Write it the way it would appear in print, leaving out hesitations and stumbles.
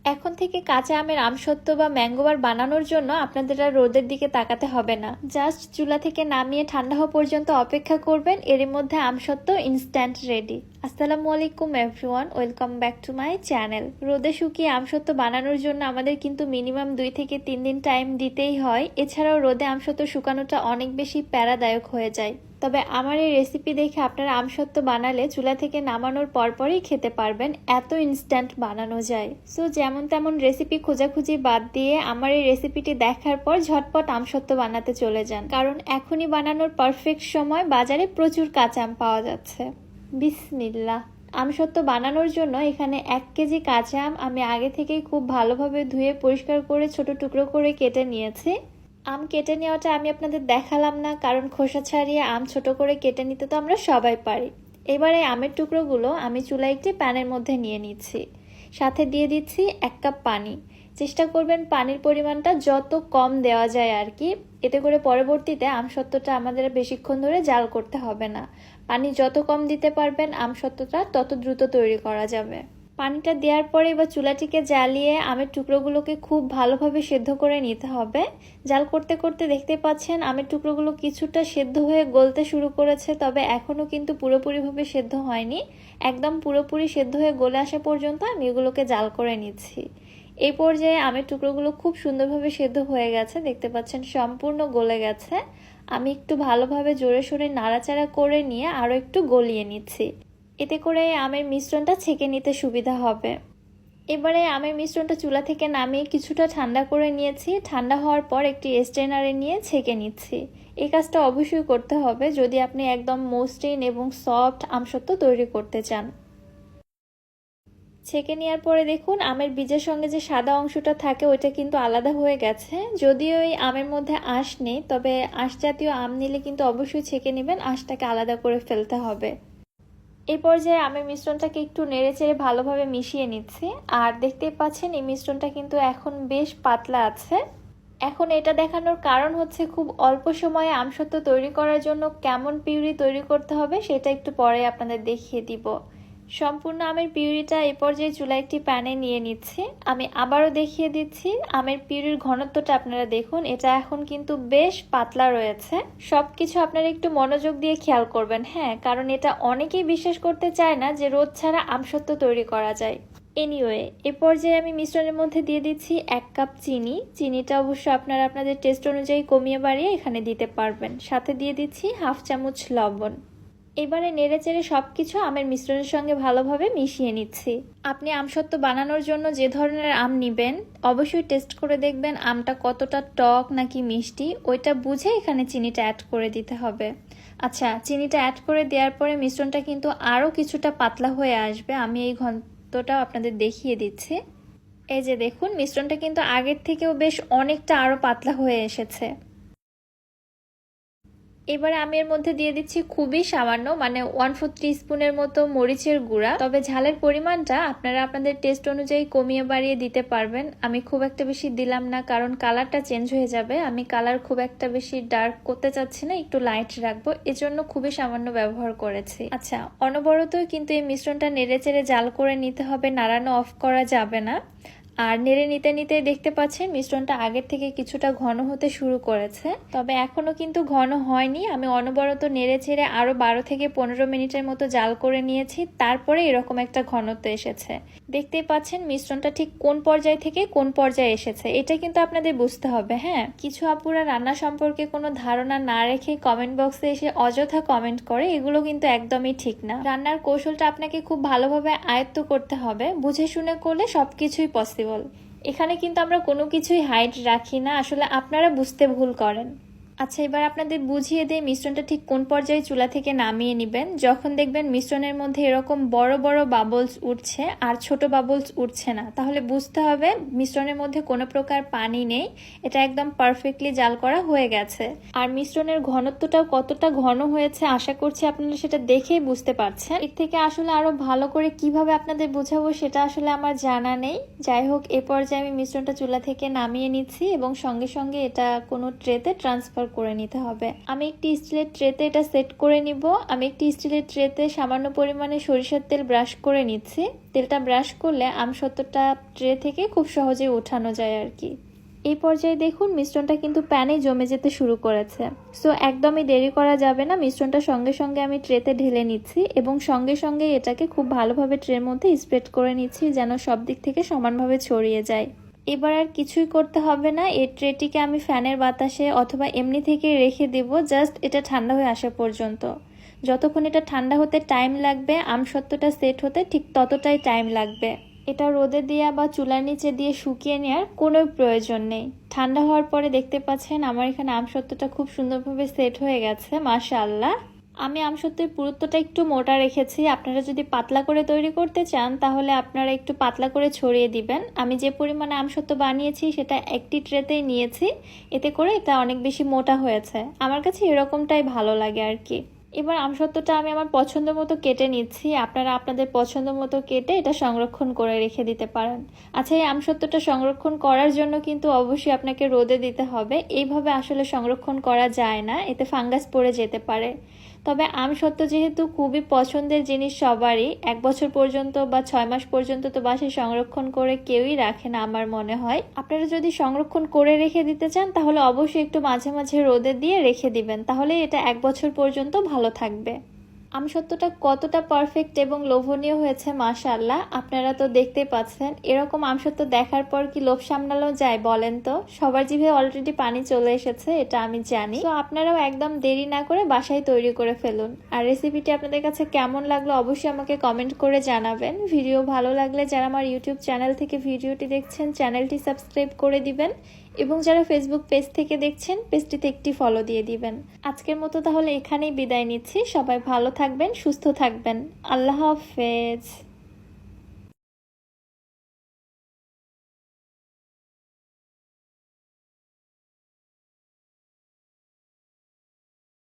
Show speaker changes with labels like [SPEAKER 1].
[SPEAKER 1] এখন থেকে কাঁচা আমের আমসত্ত্ব বা ম্যাঙ্গোবার বানানোর জন্য আপনাদের আর রোদের দিকে তাকাতে হবে না। জাস্ট চুলা থেকে নামিয়ে ঠান্ডা হওয়া পর্যন্ত অপেক্ষা করবেন, এরই মধ্যে আমসত্ত্ব ইনস্ট্যান্ট রেডি। আসসালামু আলাইকুম everyone, welcome back to my channel. রোদে শুকিয়ে আমসত্ত্ব বানানোর জন্য আমাদের কিন্তু মিনিমাম 2 থেকে 3 দিন টাইম দিতেই হয়। এছাড়াও রোদে আমসত্ত্ব শুকানোটা অনেক বেশি প্যারাদায়ক হয়ে যায়। তবে আমার এই রেসিপি দেখে আপনারা আমসত্ত্ব বানালে চুলা থেকে নামানোর পরপরই খেতে পারবেন, এত ইনস্ট্যান্ট বানানো যায়। সো যেমন তেমন রেসিপি খোঁজাখুঁজি বাদ দিয়ে আমার এই রেসিপিটি দেখার পর ঝটপট আমসত্ত্ব বানাতে চলে যান, কারণ এখনই বানানোর পারফেক্ট সময়। বাজারে প্রচুর কাঁচা আম পাওয়া যাচ্ছে। বিসমিল্লাহ। আমসত্ত্ব বানানোর জন্য এখানে 1 কেজি কাঁচা আম আমি আগে থেকেই খুব ভালোভাবে ধুয়ে পরিষ্কার করে ছোট টুকরো করে কেটে নিয়েছি। আম কেটে নেওয়াটা আমি আপনাদের দেখালাম না, কারণ খোসা ছাড়িয়ে আম ছোট করে কেটে নিতে তো আমরা সবাই পারি। এবারে আমের টুকরোগুলো আমি চুলায় একটি প্যানের মধ্যে নিয়ে নিচ্ছি। সাথে দিয়ে দিচ্ছি 1 কাপ পানি। চেষ্টা করবেন পানির পরিমাণটা যত কম দেওয়া যায় আর কি, এতে করে পরবর্তীতে আমসত্ত্বটা আমাদের বেশিক্ষণ ধরে জাল করতে হবে না। পানি যত কম দিতে পারবেন আমসত্ত্বটা তত দ্রুত তৈরি করা যাবে। পানিটা দেওয়ার পরে এবার চুলাটিকে জ্বালিয়ে আমের টুকরোগুলোকে খুব ভালোভাবে সেদ্ধ করে নিতে হবে। জাল করতে করতে দেখতে পাচ্ছেন আমের টুকরোগুলো কিছুটা সেদ্ধ হয়ে গলতে শুরু করেছে, তবে এখনও কিন্তু পুরোপুরিভাবে সেদ্ধ হয়নি। একদম পুরোপুরি সেদ্ধ হয়ে গলে আসা পর্যন্ত আমি এগুলোকে জাল করে নিচ্ছি। এই পর্যায়ে আমের টুকরোগুলো খুব সুন্দরভাবে সেদ্ধ হয়ে গেছে, দেখতে পাচ্ছেন সম্পূর্ণ গলে গেছে। আমি একটু ভালোভাবে জোরে সোরে নাড়াচাড়া করে নিয়ে আরও একটু গলিয়ে নিচ্ছি, এতে করে আমের মিশ্রণটা ছেঁকে নিতে সুবিধা হবে। এবারে আমের মিশ্রণটা চুলা থেকে নামিয়ে কিছুটা ঠান্ডা করে নিয়েছি। ঠান্ডা হওয়ার পর একটি স্ট্রেনারে নিয়ে ছেঁকে নিচ্ছি। এই কাজটা অবশ্যই করতে হবে যদি আপনি একদম মসৃণ এবং সফট আমসত্ত্ব তৈরি করতে চান। ছেঁকে নেওয়ার পরে দেখুন আমের বীজের সঙ্গে যে সাদা অংশটা থাকে ওইটা কিন্তু আলাদা হয়ে গেছে। যদিও এই আমের মধ্যে আঁশ নেই, তবে আঁশ জাতীয় আম নিলে কিন্তু অবশ্যই ছেঁকে নেবেন, আঁশটাকে আলাদা করে ফেলতে হবে। এই পর্যায়ে আমের মিশ্রণটাকে একটু নেড়েচেড়ে ভালোভাবে মিশিয়ে নিচ্ছি। আর দেখতেই পাচ্ছেন এই মিশ্রণটা কিন্তু এখন বেশ পাতলা আছে। এখন এটা দেখানোর কারণ হচ্ছে খুব অল্প সময়ে আমসত্ত্ব তৈরি করার জন্য কেমন পিউরি তৈরি করতে হবে সেটা একটু পরে আপনাদের দেখিয়ে দিব। সম্পূর্ণ আমের পিউরিটা এই পর্যায়ে চুলা একটি প্যানে নিয়ে নিচ্ছি। আমি আবারও দেখিয়ে দিচ্ছি আমের পিউরির ঘনত্বটা আপনারা দেখুন, এটা এখন কিন্তু বেশ পাতলা রয়েছে। সবকিছু আপনারা একটু মনোযোগ দিয়ে খেয়াল করবেন, হ্যাঁ, কারণ এটা অনেকেই বিশ্বাস করতে চায় না যে রোদ ছাড়া আমসত্ত্ব তৈরি করা যায়। এনিওয়ে, এ পর্যায়ে আমি মিশ্রণের মধ্যে দিয়ে দিচ্ছি 1 কাপ চিনি। চিনিটা অবশ্য আপনারা আপনাদের টেস্ট অনুযায়ী কমিয়ে বাড়িয়ে এখানে দিতে পারবেন। সাথে দিয়ে দিচ্ছি 1/2 চামচ লবণ। এবারে নেড়েচেড়ে সবকিছু আমের মিশ্রণের সঙ্গে ভালোভাবে মিশিয়ে নিচ্ছি। আপনি আমসত্ত্ব বানানোর জন্য যে ধরনের আম নেবেন অবশ্যই টেস্ট করে দেখবেন আমটা কতটা টক নাকি মিষ্টি, ওইটা বুঝে এখানে চিনিটা অ্যাড করে দিতে হবে। আচ্ছা, চিনিটা অ্যাড করে দেওয়ার পরে মিশ্রণটা কিন্তু আরও কিছুটা পাতলা হয়ে আসবে। আমি এই ঘনত্বটাও আপনাদের দেখিয়ে দিচ্ছি। এই যে দেখুন মিশ্রণটা কিন্তু আগের থেকেও বেশ অনেকটা আরও পাতলা হয়ে এসেছে। এবারে আমি এর মধ্যে দিয়ে দিচ্ছি খুবই সামান্য, মানে 1/4 টিস্পুনের মতো মরিচের গুঁড়া। তবে ঝালের পরিমাণটা আপনারা আপনাদের টেস্ট অনুযায়ী কমিয়ে বাড়িয়ে দিতে পারবেন। আমি খুব একটা বেশি দিলাম না, কারণ কালারটা চেঞ্জ হয়ে যাবে। আমি কালার খুব একটা বেশি ডার্ক করতে চাচ্ছি না, একটু লাইট রাখবো, এজন্য খুবই সামান্য ব্যবহার করেছি। আচ্ছা, অনবরত কিন্তু এই মিশ্রণটা নেড়েচেড়ে জাল করে নিতে হবে, নাড়ানো অফ করা যাবে না। আর নেড়ে নিতে নিতে দেখতে পাচ্ছেন মিশ্রণটা আগের থেকে কিছুটা ঘন হতে শুরু করেছে, তবে এখনো কিন্তু ঘন হয়নি। আমি অনবরত নেড়ে ছেড়ে আরো 12 থেকে 15 মিনিটের মতো জাল করে নিয়েছি, তারপরে এরকম একটা ঘনত্ব এসেছে। দেখতেই পাচ্ছেন মিশ্রণটা ঠিক কোন পর্যায় থেকে কোন পর্যায়ে এসেছে, এটা কিন্তু আপনাদের বুঝতে হবে। হ্যাঁ, কিছু আপুরা রান্না সম্পর্কে কোনো ধারণা না রেখে কমেন্ট বক্সে এসে অযথা কমেন্ট করে, এগুলো কিন্তু একদমই ঠিক না। রান্নার কৌশলটা আপনাকে খুব ভালোভাবে আয়ত্ত করতে হবে, বুঝে শুনে করলে সবকিছুই পসিবল। এখানে কিন্তু আমরা কোনো কিছুই হাইড রাখি না, আসলে আপনারা বুঝতে ভুল করেন। আচ্ছা, এবার আপনাদের বুঝিয়ে দিয়ে মিশ্রণটা ঠিক কোন পর্যায়ে চুলা থেকে নামিয়ে নেবেন। যখন দেখবেন মিশ্রণের মধ্যে এরকম বড় বড় বাবলস উঠছে আর ছোট বাবলস উঠছে না, তাহলে বুঝতে হবে মিশ্রণের মধ্যে কোনো প্রকার পানি নেই, এটা একদম পারফেক্টলি জাল করা হয়ে গেছে। আর মিশ্রণের ঘনত্বটাও কতটা ঘন হয়েছে আশা করছি আপনারা সেটা দেখেই বুঝতে পারছেন। এর থেকে আসলে আরো ভালো করে কিভাবে আপনাদের বোঝাবো সেটা আসলে আমার জানা নেই। যাই হোক, এ পর্যায়ে আমি মিশ্রণটা চুলা থেকে নামিয়ে নিচ্ছি এবং সঙ্গে সঙ্গে এটা কোনো ট্রেতে ট্রান্সফার ট্রান্সফার করে নিতে হবে। আমি একটি স্টিলের ট্রেতে এটা সেট করে নিব। আমি একটি স্টিলের ট্রেতে সামান্য পরিমাণে সরিষার তেল ব্রাশ করে নিচ্ছি। তেলটা ব্রাশ করলে আমসত্ত্বটা ট্রে থেকে খুব সহজেই ওঠানো যায় আর কি। এই পর্যায়ে দেখুন মিশ্রণটা কিন্তু প্যানে জমে যেতে শুরু করেছে। সো একদমই দেরি করা যাবে না, মিশ্রণটা সঙ্গে সঙ্গে আমি ট্রেতে ঢেলে নিচ্ছি এবং সঙ্গে সঙ্গে এটাকে খুব ভালোভাবে ট্রের মধ্যে স্প্রেড করে নিচ্ছি যেন সব দিক থেকে সমানভাবে ছড়িয়ে যায়। এবার আর কিছুই করতে হবে না, এই ট্রেটিকে আমি ফ্যানের বাতাসে অথবা এমনি থেকে রেখে দেব জাস্ট এটা ঠান্ডা হয়ে আসা পর্যন্ত। যতক্ষণ এটা ঠান্ডা হতে টাইম লাগবে আমসত্ত্বটা সেট হতে ঠিক ততটাই টাইম লাগবে। এটা রোদে দেওয়া বা চুলার নিচে দিয়ে শুকিয়ে নেওয়ার কোনো প্রয়োজন নেই। ঠান্ডা হওয়ার পরে দেখতে পাচ্ছেন আমার এখানে আমসত্ত্বটা খুব সুন্দরভাবে সেট হয়ে গেছে মাশাআল্লাহ। আমি আমসত্ত্বের পুরুত্বটা একটু মোটা রেখেছি, আপনারা যদি পাতলা করে তৈরি করতে চান তাহলে আপনারা একটু পাতলা করে ছড়িয়ে দিবেন। আমি যে পরিমাণে আমসত্ত্ব বানিয়েছি সেটা একটি ট্রেতেই নিয়েছি, এতে করে এটা অনেক বেশি মোটা হয়েছে। আমার কাছে এরকমটাই ভালো লাগে আর কি। এবার আমসত্ত্বটা আমি আমার পছন্দ মতো কেটে নিচ্ছি, আপনারা আপনাদের পছন্দ মতো কেটে এটা সংরক্ষণ করে রেখে দিতে পারেন। আচ্ছা, এই আমসত্ত্বটা সংরক্ষণ করার জন্য কিন্তু অবশ্যই আপনাকে রোদে দিতে হবে। এইভাবে আসলে সংরক্ষণ করা যায় না, এতে ফাঙ্গাস পড়ে যেতে পারে। তবে আমসত্ত্ব যেহেতু খুবই পছন্দের জিনিস সবারই, 1 বছর পর্যন্ত বা 6 মাস পর্যন্ত তো বাসায় সংরক্ষণ করে কেউই রাখে না আমার মনে হয়। আপনারা যদি সংরক্ষণ করে রেখে দিতে চান তাহলে অবশ্যই একটু মাঝে মাঝে রোদে দিয়ে রেখে দিবেন, তাহলে এটা 1 বছর পর্যন্ত ভালো থাকবে। আমসত্ত্বটা কতটা পারফেক্ট এবং লোভনীয় হয়েছে মাশাআল্লাহ, আপনারা তো দেখতেই পাচ্ছেন। এরকম আমসত্ত্ব দেখার পর কি লোভ সামলানো যায় বলেন তো? সবার জিভে অলরেডি পানি চলে এসেছে, এটা আমি জানি। তো আপনারাও একদম দেরি না করে বাসায় তৈরি করে ফেলুন। আর রেসিপিটি আপনাদের কাছে কেমন লাগলো অবশ্যই আমাকে কমেন্ট করে জানাবেন। ভিডিও ভালো লাগলে যারা আমার ইউটিউব চ্যানেল থেকে ভিডিওটি দেখছেন চ্যানেলটি সাবস্ক্রাইব করে দিবেন এবং যারা ফেসবুক পেজ থেকে দেখছেন পেজটিতে একটি ফলো দিয়ে দিবেন। আজকের মতো তাহলে এখানেই বিদায় নিচ্ছি। সবাই ভালো থাকবেন, সুস্থ থাকবেন। আল্লাহ হাফেজ।